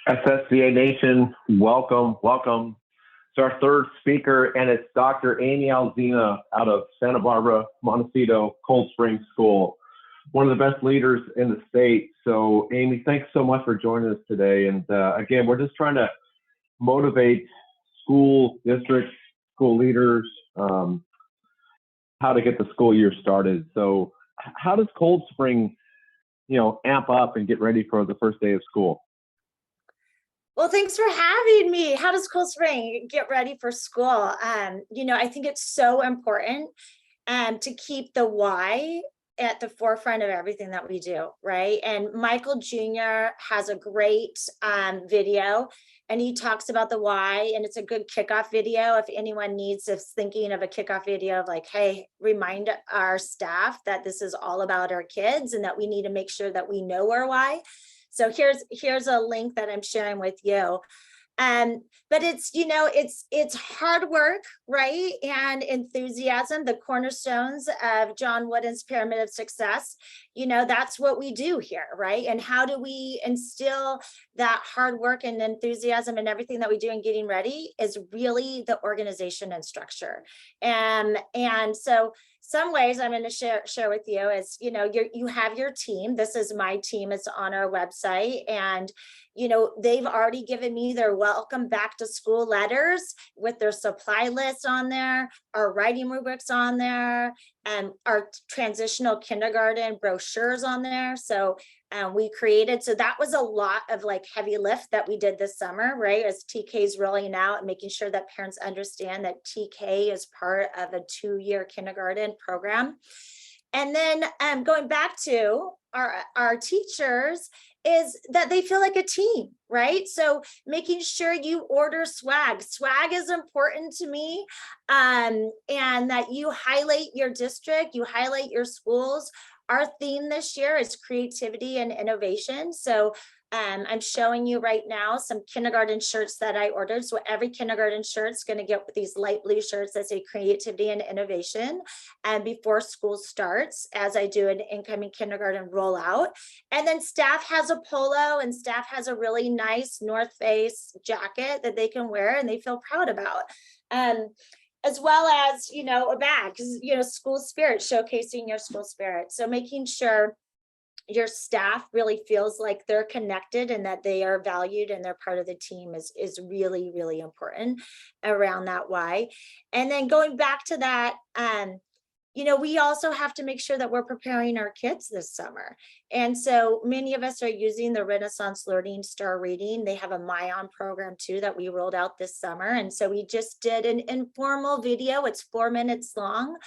SSVA Nation, welcome, welcome. It's our third speaker, and it's Dr. Amy Alzina out of Santa Barbara, Montecito, Cold Spring School, one of the best leaders in the state. So, Amy, thanks so much for joining us today. And again, we're just trying to motivate school districts, school leaders, how to get the school year started. So, how does Cold Spring, amp up and get ready for the first day of school? Well, thanks for having me. How does Cold Spring get ready for school? I think it's so important to keep the why at the forefront of everything that we do, right? And Michael Jr. has a great video, and he talks about the why, and it's a good kickoff video. If anyone is thinking of a kickoff video of like, hey, remind our staff that this is all about our kids and that we need to make sure that we know our why. So here's a link that I'm sharing with you. But it's hard work, right? And enthusiasm, the cornerstones of John Wooden's Pyramid of Success. That's what we do here, right? And how do we instill that hard work and enthusiasm and everything that we do in getting ready is really the organization and structure. And so some ways I'm going to share with you is, you have your team. This is my team. It's on our website. And, they've already given me their welcome back to school letters with their supply list on there, our writing rubrics on there, and our transitional kindergarten brochures on there. So so that was a lot of like heavy lift that we did this summer, right? As TK's rolling out and making sure that parents understand that TK is part of a 2-year kindergarten program. And then going back to our teachers is that they feel like a team, right? So making sure you order swag. Swag is important to me, and that you highlight your district, you highlight your schools. Our theme this year is creativity and innovation. So I'm showing you right now some kindergarten shirts that I ordered. So every kindergarten shirt is going to get these light blue shirts that say creativity and innovation. And before school starts, as I do an incoming kindergarten rollout. And then staff has a polo, and staff has a really nice North Face jacket that they can wear and they feel proud about. As well as, a bag, because, school spirit, showcasing your school spirit. So making sure your staff really feels like they're connected and that they are valued and they're part of the team is really, really important around that why. And then going back to that, we also have to make sure that we're preparing our kids this summer. And so many of us are using the Renaissance Learning Star Reading. They have a MyOn program too that we rolled out this summer. And so we just did an informal video. It's 4 minutes long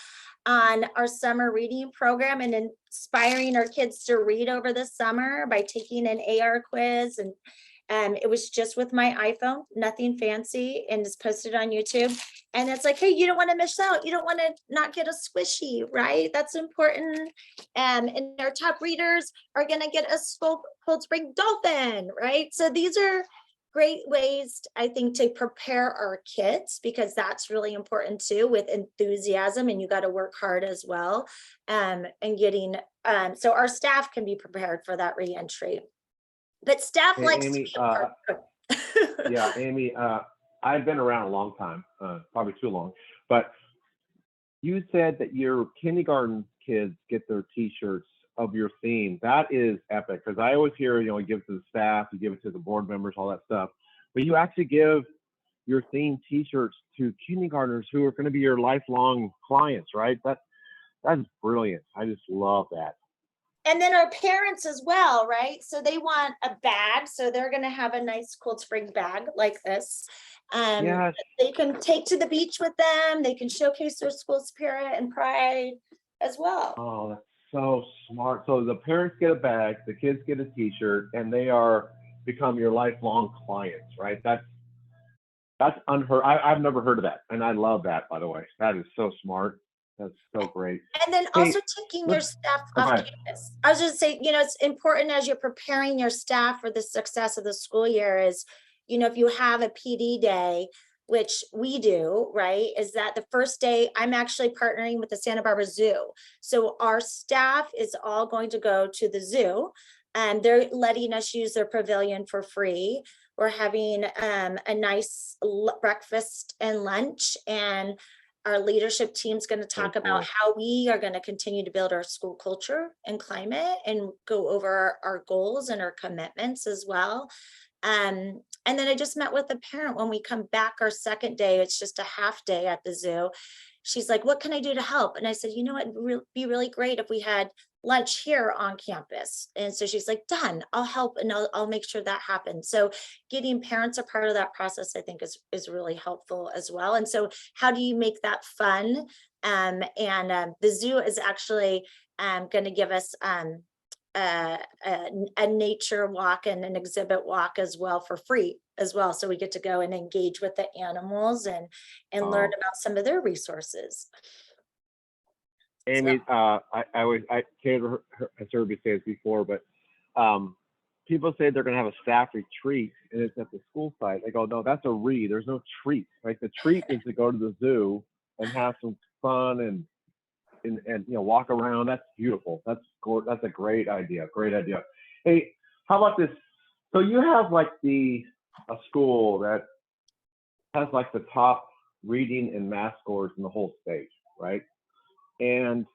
on our summer reading program and inspiring our kids to read over the summer by taking an AR quiz. And it was just with my iPhone, nothing fancy, and it's posted on YouTube. And it's like, hey, you don't want to miss out. You don't want to not get a squishy, right? That's important. And our top readers are going to get a Cold Spring dolphin, right? So these are great ways, I think, to prepare our kids, because that's really important too, with enthusiasm, and you got to work hard as well. And getting, so our staff can be prepared for that reentry. But staff likes Amy, to be part. yeah, Amy, I've been around a long time, probably too long, but you said that your kindergarten kids get their t-shirts of your theme. That is epic, because I always hear, you give it to the staff, you give it to the board members, all that stuff, but you actually give your theme t-shirts to kindergartners who are going to be your lifelong clients, right? That's brilliant. I just love that. And then our parents as well, right? So they want a bag. So they're going to have a nice Cold Spring bag like this. Yes. They can take to the beach with them. They can showcase their school spirit and pride as well. Oh, that's so smart. So the parents get a bag, the kids get a t-shirt, and they become your lifelong clients, right? That's unheard. I've never heard of that. And I love that, by the way. That is so smart. That's so great. And then also taking your staff off campus. I was just saying, it's important as you're preparing your staff for the success of the school year is, if you have a PD day, which we do, right, is that the first day I'm actually partnering with the Santa Barbara Zoo. So our staff is all going to go to the zoo, and they're letting us use their pavilion for free. We're having a nice breakfast and lunch, and our leadership team's going to So talk about cool. how we are going to continue to build our school culture and climate and go over our goals and our commitments as well. And then I just met with a parent when we come back our second day. It's just a half day at the zoo. She's like, "What can I do to help?" And I said, "You know what? It'd be really great if we had lunch here on campus." And so she's like, "Done. I'll help, and I'll make sure that happens." So getting parents a part of that process, I think, is really helpful as well. And so, how do you make that fun? And the zoo is actually going to give us a nature walk and an exhibit walk as well for free as well. So we get to go and engage with the animals and learn Oh, about some of their resources. So Amy, I Taylor has heard me say this before, but people say they're going to have a staff retreat and it's at the school site. They go, no, that's a there's no treat. Right? The treat is to go to the zoo and have some fun and walk around. That's beautiful. That's a great idea. Great idea. Hey, how about this? So you have like a school that has like the top reading and math scores in the whole state, right? And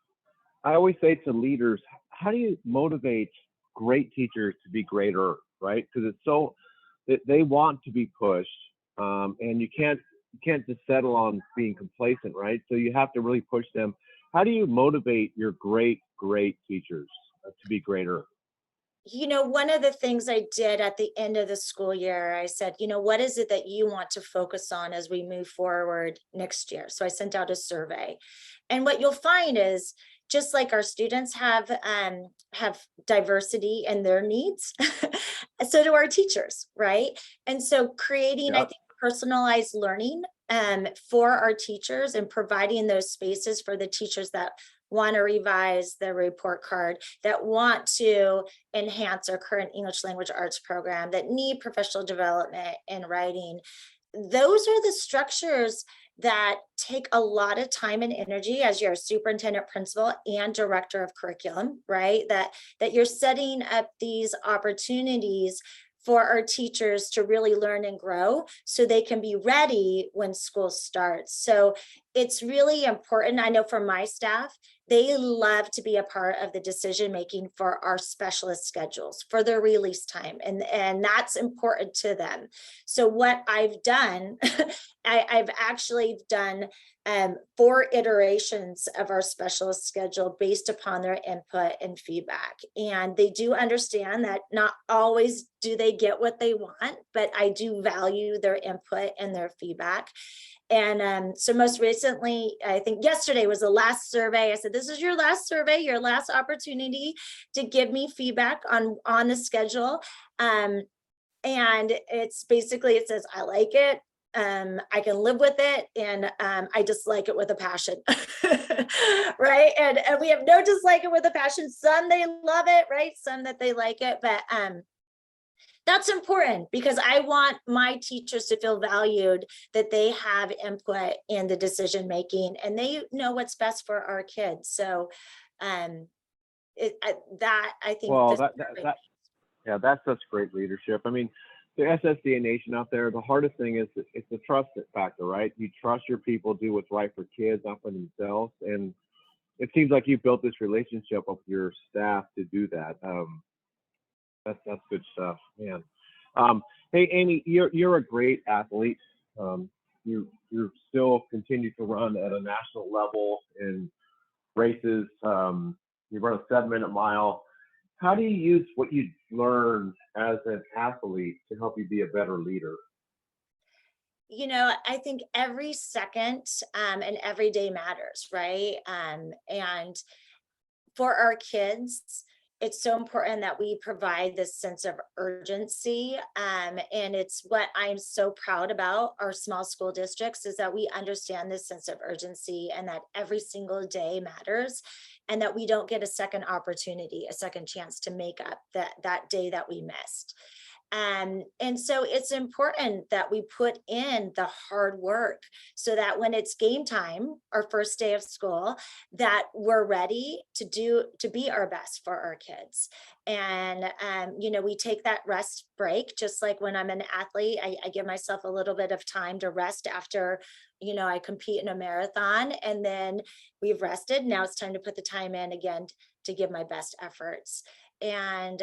I always say to leaders, how do you motivate great teachers to be greater, right? Because it's so that they want to be pushed, and you can't just settle on being complacent, right? So you have to really push them. How do you motivate your great teachers to be greater? one of the things I did at the end of the school year, I said, what is it that you want to focus on as we move forward next year? So I sent out a survey. And what you'll find is just like our students have diversity in their needs, so do our teachers, right? And so creating, I Yep. think, personalized learning for our teachers and providing those spaces for the teachers that want to revise their report card, that want to enhance our current English language arts program, that need professional development in writing. Those are the structures that take a lot of time and energy as your superintendent, principal, and director of curriculum, right? That you're setting up these opportunities for our teachers to really learn and grow so they can be ready when school starts. So it's really important. I know for my staff, they love to be a part of the decision making for our specialist schedules, for their release time, and that's important to them. So what I've done, I've actually done 4 iterations of our specialist schedule based upon their input and feedback. And they do understand that not always do they get what they want, but I do value their input and their feedback. And so most recently, I think yesterday was the last survey. I said, this is your last survey, your last opportunity to give me feedback on the schedule. And it's basically, it says, I like it. I can live with it, and I dislike it with a passion. Right. And we have no dislike it with a passion. Some they love it, right? Some that they like it. But that's important because I want my teachers to feel valued, that they have input in the decision making and they know what's best for our kids. So um that I think Well, this that yeah, that's such great leadership. I mean, the SSDA Nation out there, the hardest thing is it's the trust factor, right? You trust your people do what's right for kids, not for themselves. And it seems like you built this relationship with your staff to do that. That's good stuff, man. Hey, Amy, you're a great athlete. You still continue to run at a national level in races. You run a 7-minute mile. How do you use what you learned as an athlete to help you be a better leader? I think every second and every day matters, right? And for our kids, it's so important that we provide this sense of urgency. And it's what I'm so proud about our small school districts is that we understand this sense of urgency and that every single day matters and that we don't get a second opportunity, a second chance to make up that day that we missed. And so it's important that we put in the hard work so that when it's game time, our first day of school, that we're ready to be our best for our kids. And we take that rest break, just like when I'm an athlete, I give myself a little bit of time to rest after, I compete in a marathon, and then we've rested. Now it's time to put the time in again to give my best efforts. And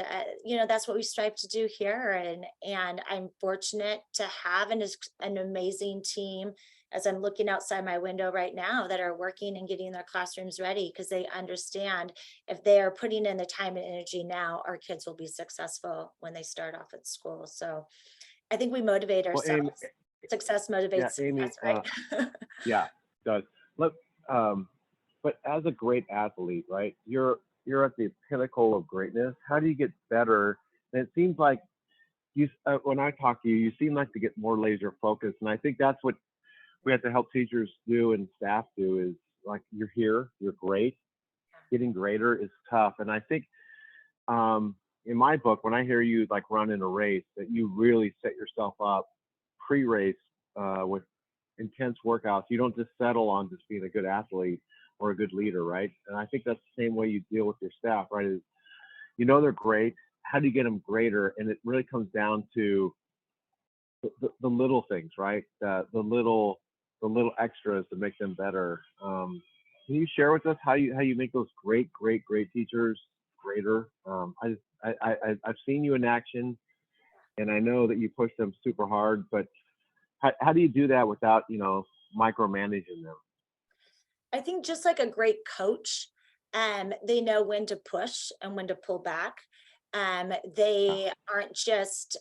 that's what we strive to do here. And I'm fortunate to have an amazing team, as I'm looking outside my window right now, that are working and getting their classrooms ready, because they understand if they are putting in the time and energy now, our kids will be successful when they start off at school. So I think we motivate Well, Amy, ourselves. Success yeah, motivates Amy, success, right? yeah, it does. Look, but as a great athlete, right? You're at the pinnacle of greatness. How do you get better? And it seems like when I talk to you, you seem like to get more laser focused, and I think that's what we have to help teachers do and staff do. Is like, you're here, you're great. Getting greater is tough, and I think in my book, when I hear you like run in a race, that you really set yourself up pre-race with intense workouts. You don't just settle on just being a good athlete or a good leader, right? And I think that's the same way you deal with your staff, right? Is they're great. How do you get them greater? And it really comes down to the little things, right? The little extras to make them better. Can you share with us how you make those great teachers greater? I've seen you in action, and I know that you push them super hard. But how do you do that without micromanaging them? I think just like a great coach, they know when to push and when to pull back. Yeah. They aren't just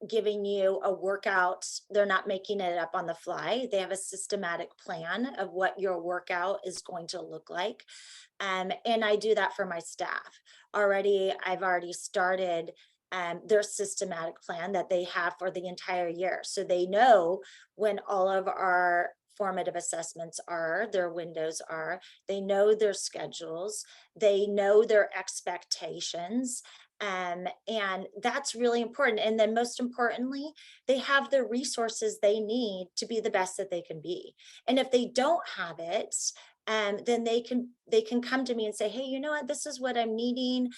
giving you a workout. They're not making it up on the fly. They have a systematic plan of what your workout is going to look like. And I do that for my staff. I've already started their systematic plan that they have for the entire year. So they know when all of our formative assessments are, their windows are, they know their schedules, they know their expectations. And that's really important. And then most importantly, they have the resources they need to be the best that they can be. And if they don't have it, then they can come to me and say, hey, you know what, this is what I'm needing.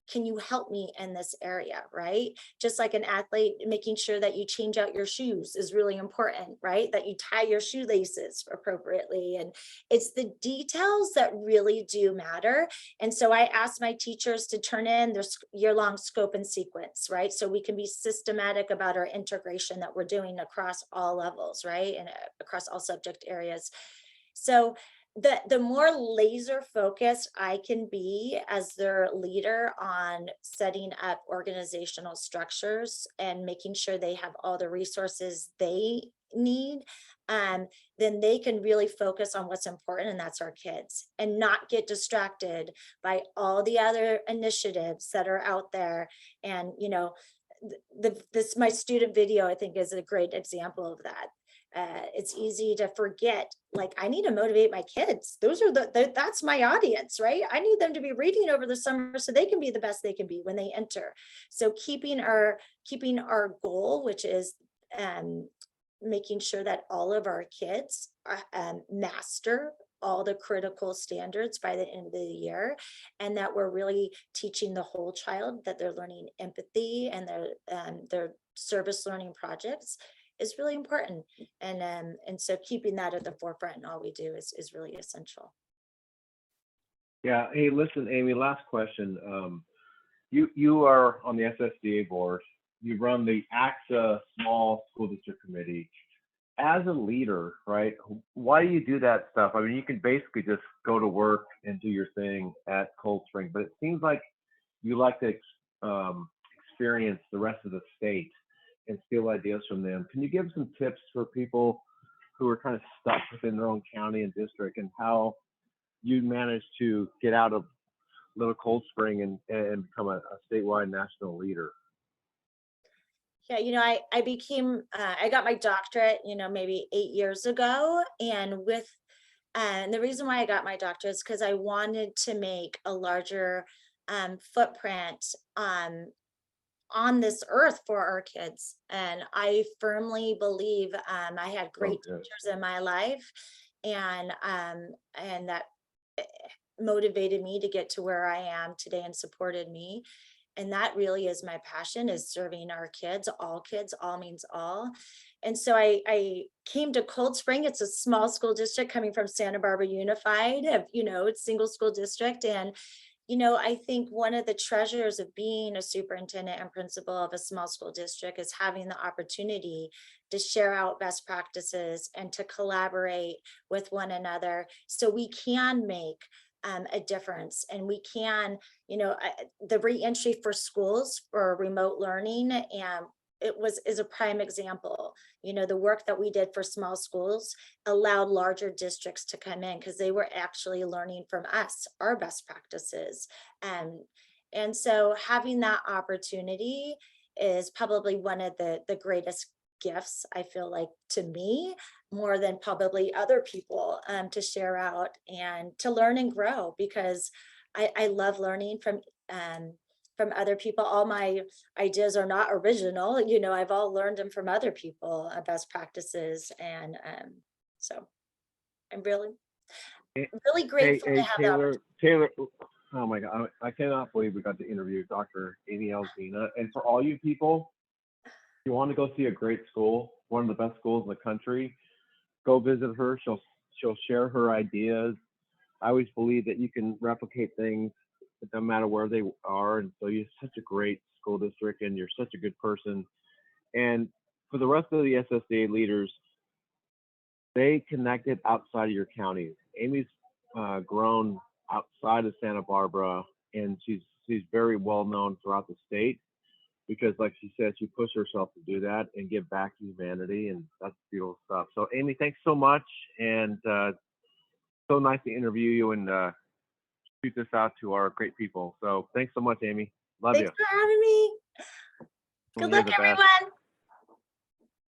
Can you help me in this area, right? Just like an athlete, making sure that you change out your shoes is really important, right? That you tie your shoelaces appropriately. And it's the details that really do matter. And so I ask my teachers to turn in their year-long scope and sequence, right? So we can be systematic about our integration that we're doing across all levels, right? And across all subject areas. So the more laser focused I can be as their leader on setting up organizational structures and making sure they have all the resources they need, then they can really focus on what's important, and that's our kids, and not get distracted by all the other initiatives that are out there. And this my student video, I think, is a great example of that. It's easy to forget, like, I need to motivate my kids. Those are that's my audience, right? I need them to be reading over the summer so they can be the best they can be when they enter. So keeping our goal, which is um, making sure that all of our kids master all the critical standards by the end of the year, and that we're really teaching the whole child, that they're learning empathy, and their service learning projects is really important. And so keeping that at the forefront in all we do is really essential. Yeah. Hey, listen, Amy. Last question. You are on the SSDA board. You run the AXA Small School District Committee. As a leader, right? Why do you do that stuff? I mean, you can basically just go to work and do your thing at Cold Spring, but it seems like you like to experience the rest of the state and steal ideas from them. Can you give some tips for people who are kind of stuck within their own county and district, and how you manage to get out of Little Cold Spring and become a statewide national leader? Yeah, I got my doctorate, maybe 8 years ago. And the reason why I got my doctorate is because I wanted to make a larger footprint on this earth for our kids. And I firmly believe I had great good. teachers in my life, and that motivated me to get to where I am today and supported me. And that really is my passion, is serving our kids, all means all. And so I came to Cold Spring. It's a small school district coming from Santa Barbara Unified, it's single school district. And I think one of the treasures of being a superintendent and principal of a small school district is having the opportunity to share out best practices and to collaborate with one another so we can make a difference. And we can, the reentry for schools for remote learning, and is a prime example. The work that we did for small schools allowed larger districts to come in because they were actually learning from us, our best practices. And so having that opportunity is probably one of the greatest gifts, I feel like, to me, more than probably other people, to share out and to learn and grow, because I love learning from other people. All my ideas are not original. I've all learned them from other people, best practices. And so I'm really, Hey, really grateful to have that opportunity. Taylor, oh my God, I cannot believe we got to interview Dr. Amy Alzina. And for all you people, if you want to go see a great school, one of the best schools in the country, go visit her. She'll share her ideas. I always believe that you can replicate things no matter where they are. And so you're such a great school district and you're such a good person. And for the rest of the SSDA leaders, they connected outside of your counties. Amy's grown outside of Santa Barbara, and she's very well known throughout the state because, like she said, she pushed herself to do that and give back to humanity, and that's beautiful stuff. So, Amy, thanks so much, and so nice to interview you and shoot this out to our great people. So, thanks so much, Amy. Love Thanks you. for having me. Good You're luck, the best. everyone.